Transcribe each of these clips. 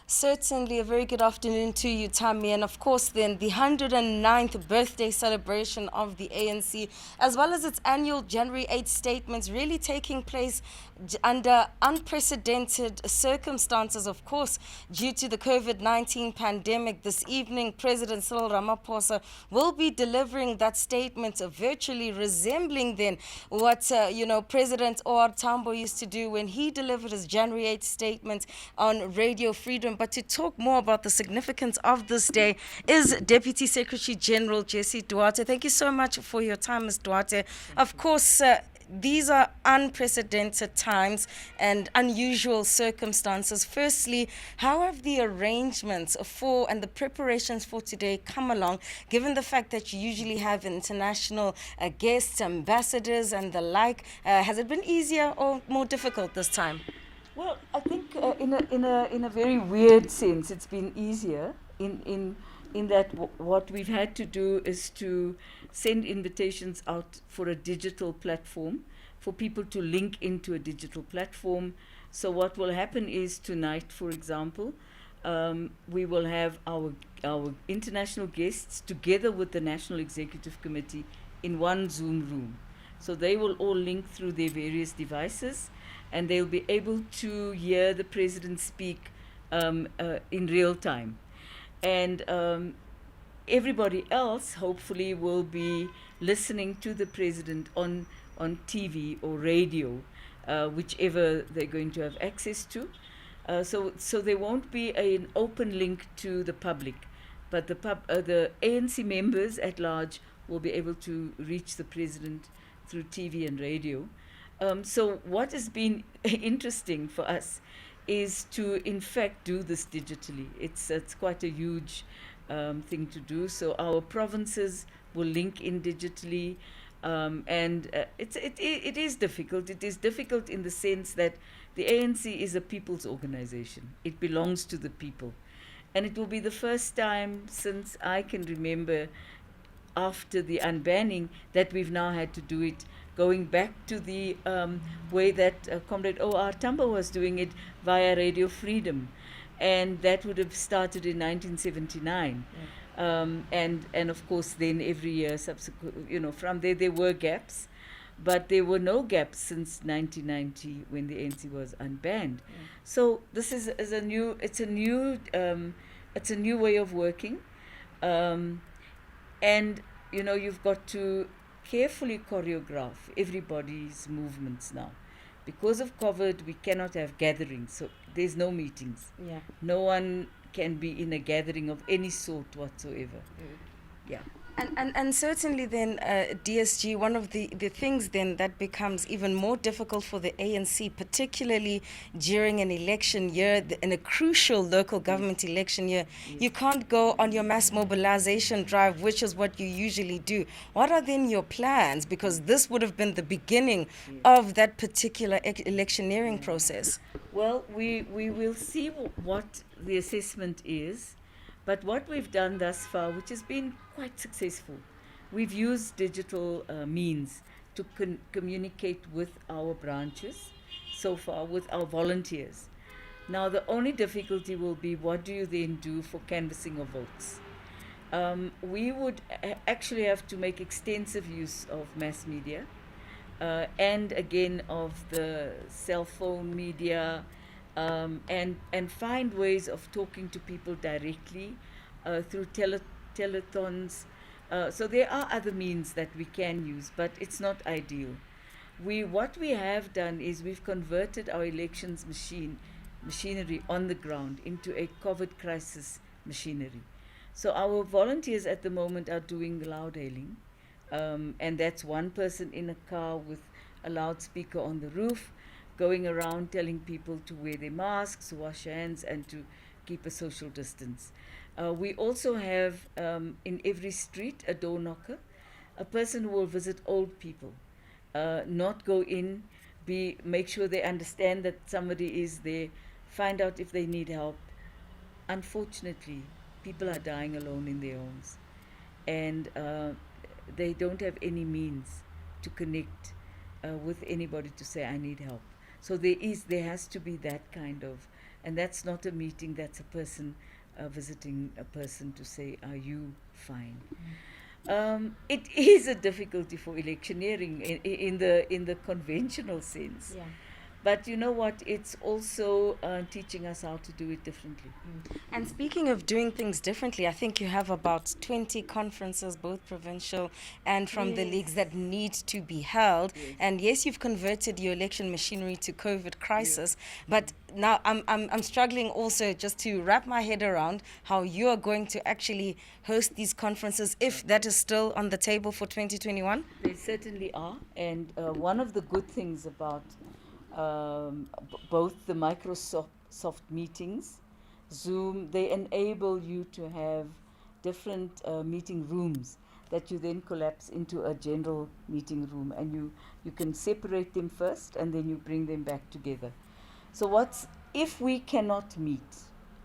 Certainly, a very good afternoon to you, Tammy. And of course, then the 109th birthday celebration of the ANC, as well as its annual January 8th statements, really taking place under unprecedented circumstances, of course, due to the COVID-19 pandemic. This evening, President Cyril Ramaphosa will be delivering that statement, virtually resembling then what, President Or Tambo used to do when he delivered his January 8th statement on Radio Freedom. But to talk more about the significance of this day is Deputy Secretary-General Duarte. Thank you so much for your time, Ms. Duarte. Of course, these are unprecedented times and unusual circumstances. Firstly, how have the arrangements for and the preparations for today come along, given the fact that you usually have international guests, ambassadors, and the like? Has it been easier or more difficult this time? Well, I think in a very weird sense, it's been easier in that what we've had to do is to send invitations out for a digital platform, for people to link into a digital platform. So what will happen is tonight, for example, we will have our international guests together with the National Executive Committee in one Zoom room. So they will all link through their various devices, and they'll be able to hear the president speak in real time. And everybody else, hopefully, will be listening to the president on TV or radio, whichever they're going to have access to. So there won't be an open link to the public, but the ANC members at large will be able to reach the president through TV and radio. So what has been interesting for us is to, in fact, do this digitally. It's quite a huge thing to do. So our provinces will link in digitally, and it is difficult. It is difficult in the sense that the ANC is a people's organization. It belongs to the people. And it will be the first time since I can remember, after the unbanning, that we've now had to do it, going back to the way that Comrade O.R. Tambo was doing it via Radio Freedom. And that would have started in 1979. And of course, then every year subsequent, from there were gaps. But there were no gaps since 1990 when the ANC was unbanned. So this is a new way of working. And you've got to carefully choreograph everybody's movements now. Because of COVID, we cannot have gatherings, so there's no meetings. Yeah. No one can be in a gathering of any sort whatsoever. Yeah. And certainly then, DSG, one of the things then that becomes even more difficult for the ANC, particularly during an election year, in a crucial local government election year, you can't go on your mass mobilization drive, which is what you usually do. What are then your plans? Because this would have been the beginning of that particular electioneering process. Well, we will see what the assessment is. But what we've done thus far, which has been quite successful, we've used digital means to communicate with our branches, so far with our volunteers. Now, the only difficulty will be, what do you then do for canvassing of votes? We would actually have to make extensive use of mass media, and again of the cell phone media, and find ways of talking to people directly through telethons. So there are other means that we can use, but it's not ideal. What we have done is we've converted our elections machinery on the ground into a COVID crisis machinery. So our volunteers at the moment are doing loud hailing, and that's one person in a car with a loudspeaker on the roof, going around telling people to wear their masks, wash hands, and to keep a social distance. We also have in every street a door knocker, a person who will visit old people, not go in, make sure they understand that somebody is there, find out if they need help. Unfortunately, people are dying alone in their homes, and they don't have any means to connect with anybody to say, I need help. So there has to be that kind of And that's not a meeting, that's a person visiting a person to say, are you fine? It is a difficulty for electioneering in the conventional sense. Yeah. But you know what? It's also teaching us how to do it differently. And speaking of doing things differently, I think you have about 20 conferences, both provincial and from the leagues, that need to be held. Yes. And yes, you've converted your election machinery to COVID crisis, but now I'm struggling also just to wrap my head around how you are going to actually host these conferences, if that is still on the table for 2021. They certainly are. And one of the good things about both the Microsoft meetings, Zoom, they enable you to have different meeting rooms that you then collapse into a general meeting room, and you can separate them first and then you bring them back together. So if we cannot meet,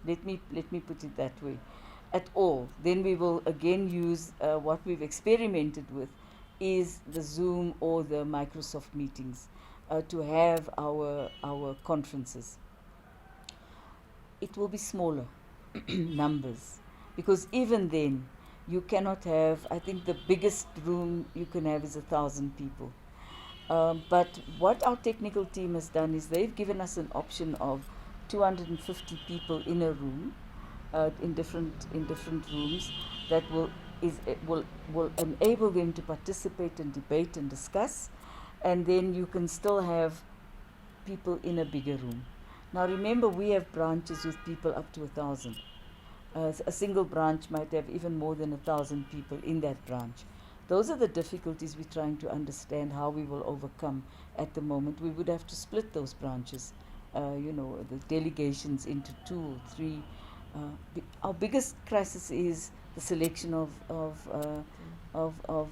let me put it that way, at all, then we will again use what we've experimented with, is the Zoom or the Microsoft meetings, to have our conferences. It will be smaller numbers, because even then you cannot have, I think the biggest room you can have is 1,000 people. But what our technical team has done is they've given us an option of 250 people in a room, in different rooms, that will enable them to participate and debate and discuss, and then you can still have people in a bigger room. Now remember, we have branches with people up to 1,000. A single branch might have even more than 1,000 people in that branch. Those are the difficulties we're trying to understand how we will overcome at the moment. We would have to split those branches, the delegations into 2 or 3. Our biggest crisis is the selection of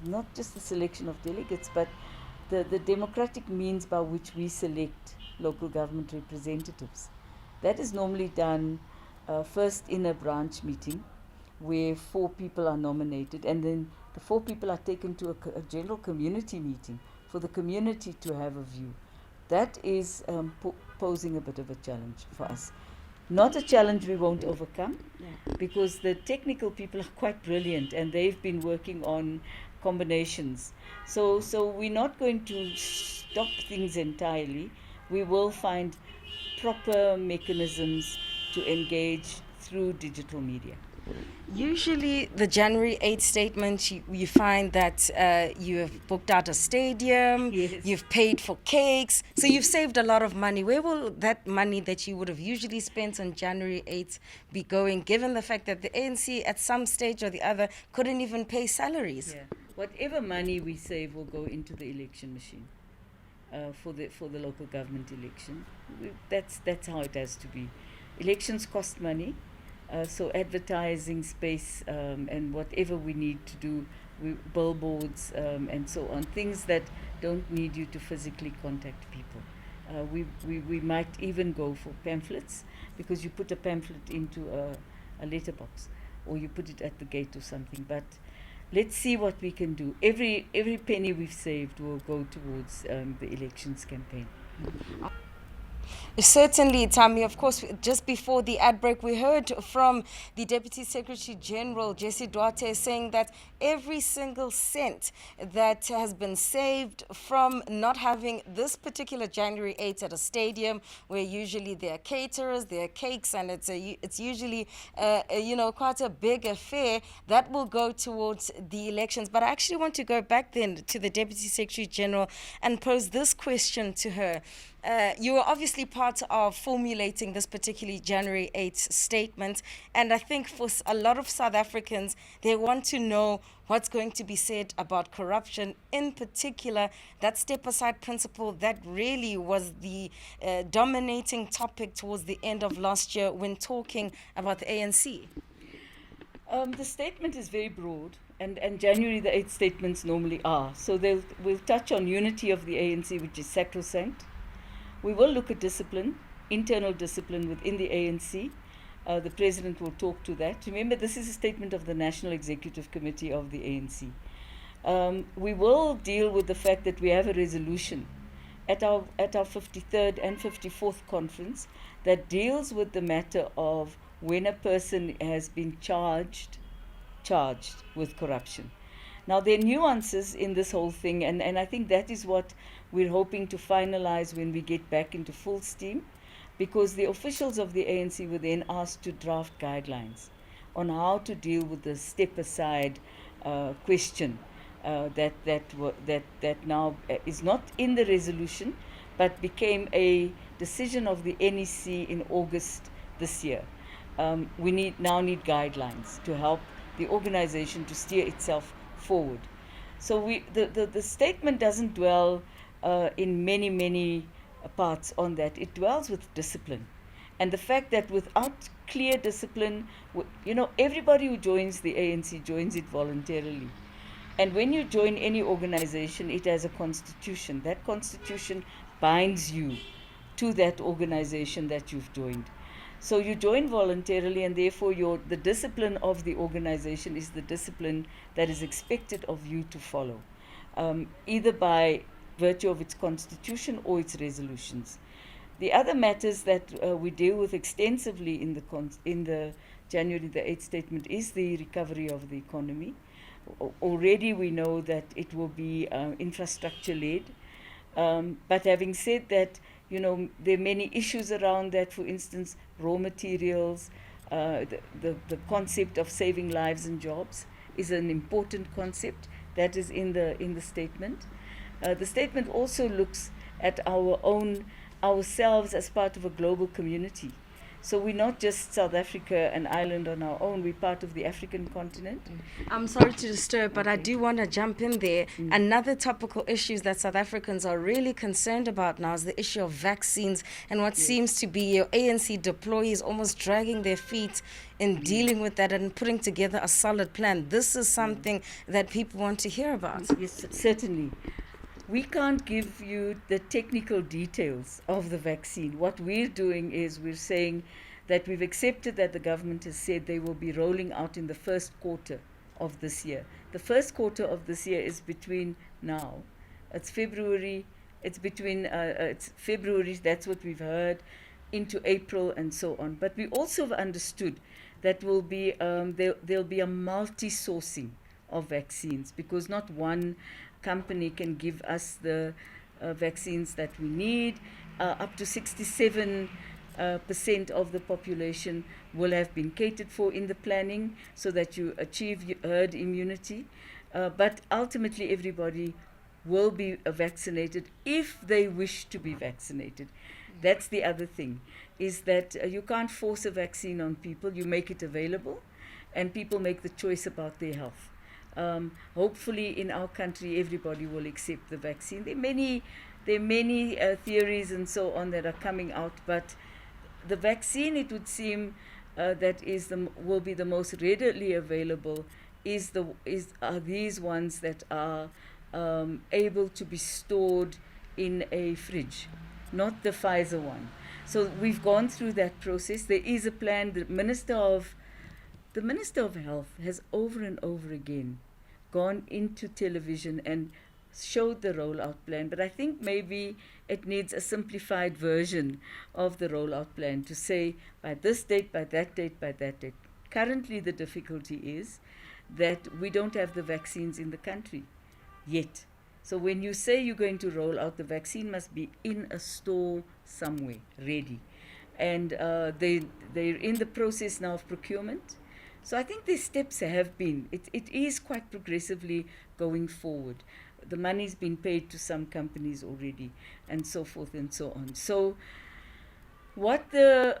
not just the selection of delegates, but the democratic means by which we select local government representatives. That is normally done first in a branch meeting, where 4 people are nominated, and then the 4 people are taken to a general community meeting for the community to have a view. That is posing a bit of a challenge for us. Not a challenge we won't overcome, because the technical people are quite brilliant and they've been working on combinations. So we're not going to stop things entirely. We will find proper mechanisms to engage through digital media. Usually, the January 8th statement, you find that you have booked out a stadium, Yes. you've paid for cakes, so you've saved a lot of money. Where will that money that you would have usually spent on January 8th be going, given the fact that the ANC at some stage or the other couldn't even pay salaries? Yeah. Whatever money we save will go into the election machine, for the local government election. That's how it has to be. Elections cost money. So advertising space, and whatever we need to do, billboards, and so on, things that don't need you to physically contact people. We might even go for pamphlets, because you put a pamphlet into a letterbox, or you put it at the gate or something. But let's see what we can do. Every penny we've saved will go towards the elections campaign. Certainly, Tammy. Of course, just before the ad break, we heard from the Deputy Secretary-General, Duarte, saying that every single cent that has been saved from not having this particular January 8th at a stadium, where usually there are caterers, there are cakes, and it's usually quite a big affair, that will go towards the elections. But I actually want to go back then to the Deputy Secretary-General and pose this question to her. You were obviously part of formulating this particularly January 8th statement, and I think for a lot of South Africans, they want to know what's going to be said about corruption, in particular that step-aside principle that really was the dominating topic towards the end of last year when talking about the ANC. The statement is very broad, and January the 8th statements normally are. So we'll touch on unity of the ANC, which is sacrosanct. We will look at discipline, internal discipline within the ANC. The President will talk to that. Remember, this is a statement of the National Executive Committee of the ANC. We will deal with the fact that we have a resolution at our 53rd and 54th conference that deals with the matter of when a person has been charged with corruption. Now, there are nuances in this whole thing, and I think that is what we're hoping to finalize when we get back into full steam, because the officials of the ANC were then asked to draft guidelines on how to deal with the step-aside question that now is not in the resolution, but became a decision of the NEC in August this year. We now need guidelines to help the organization to steer itself forward. So the statement doesn't dwell in many parts on that. It dwells with discipline. And the fact that without clear discipline, everybody who joins the ANC joins it voluntarily. And when you join any organization, it has a constitution. That constitution binds you to that organization that you've joined. So you join voluntarily, and therefore the discipline of the organization is the discipline that is expected of you to follow, either by virtue of its constitution or its resolutions. The other matters that we deal with extensively in the January the 8th statement is the recovery of the economy. Already we know that it will be infrastructure-led. But having said that, there are many issues around that. For instance, raw materials, the concept of saving lives and jobs is an important concept that is in the statement. The statement also looks at ourselves as part of a global community. So we're not just South Africa, an island on our own. We're part of the African continent. I'm sorry to disturb, but I do want to jump in there. Another topical issue that South Africans are really concerned about now is the issue of vaccines, and what seems to be your ANC deployees almost dragging their feet in dealing with that and putting together a solid plan. This is something that people want to hear about. Yes, certainly. We can't give you the technical details of the vaccine. What we're doing is we're saying that we've accepted that the government has said they will be rolling out in the first quarter of this year. The first quarter of this year is between now. It's February. It's February, that's what we've heard, into April and so on. But we also have understood that there'll be a multi-sourcing of vaccines, because not one company can give us the vaccines that we need. Up to 67% of the population will have been catered for in the planning so that you achieve herd immunity. But ultimately, everybody will be vaccinated if they wish to be vaccinated. That's the other thing, is that you can't force a vaccine on people. You make it available, and people make the choice about their health. Hopefully in our country everybody will accept the vaccine. There are many theories and so on that are coming out, but the vaccine, it would seem, that will be the most readily available are these ones that are able to be stored in a fridge, not the Pfizer one. So we've gone through that process. There is a plan. The Minister of Health has over and over again gone into television and showed the rollout plan, but I think maybe it needs a simplified version of the rollout plan to say by this date, by that date, by that date. Currently the difficulty is that we don't have the vaccines in the country yet. So when you say you're going to roll out, the vaccine must be in a store somewhere, ready. And they're in the process now of procurement. So I think these steps have been, it is quite progressively going forward. The money's been paid to some companies already, and so forth and so on. So what the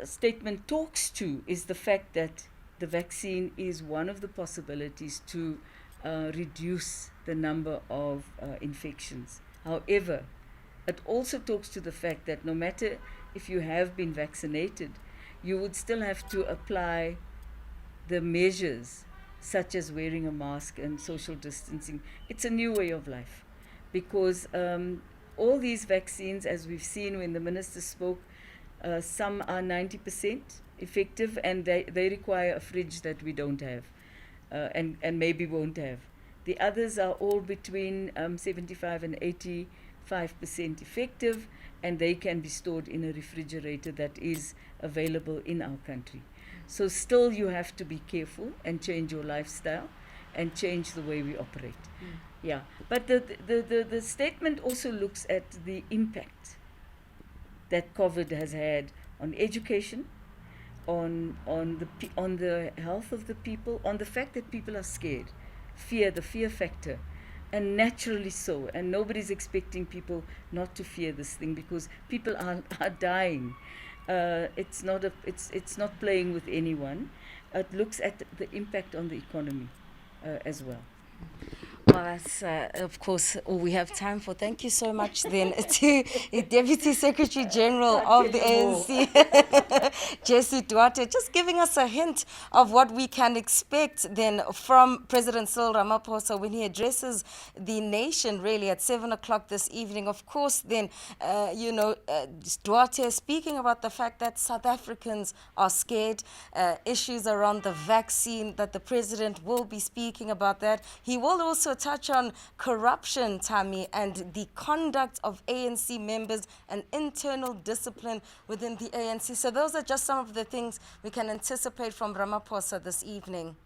statement talks to is the fact that the vaccine is one of the possibilities to reduce the number of infections. However, it also talks to the fact that no matter if you have been vaccinated, you would still have to apply the measures such as wearing a mask and social distancing. It's a new way of life, because all these vaccines, as we've seen when the minister spoke, some are 90% effective, and they require a fridge that we don't have, and maybe won't have. The others are all between 75 and 5% effective, and they can be stored in a refrigerator that is available in our country. So still you have to be careful and change your lifestyle and change the way we operate. Yeah, but the statement also looks at the impact that COVID has had on education, on the health of the people, on the fact that people are scared, the fear factor, and naturally so. And nobody's expecting people not to fear this thing, because people are dying. It's not playing with anyone. It looks at the impact on the economy as well. Well, that's, of course, all we have time for. Thank you so much, then, to the Deputy Secretary-General of the ANC, Jesse Duarte, just giving us a hint of what we can expect, then, from President Cyril Ramaphosa when he addresses the nation, really, at 7 o'clock this evening. Of course, then, Duarte speaking about the fact that South Africans are scared, issues around the vaccine, that the president will be speaking about that. He will also touch on corruption, Tammy, and the conduct of ANC members and internal discipline within the ANC. So those are just some of the things we can anticipate from Ramaphosa this evening.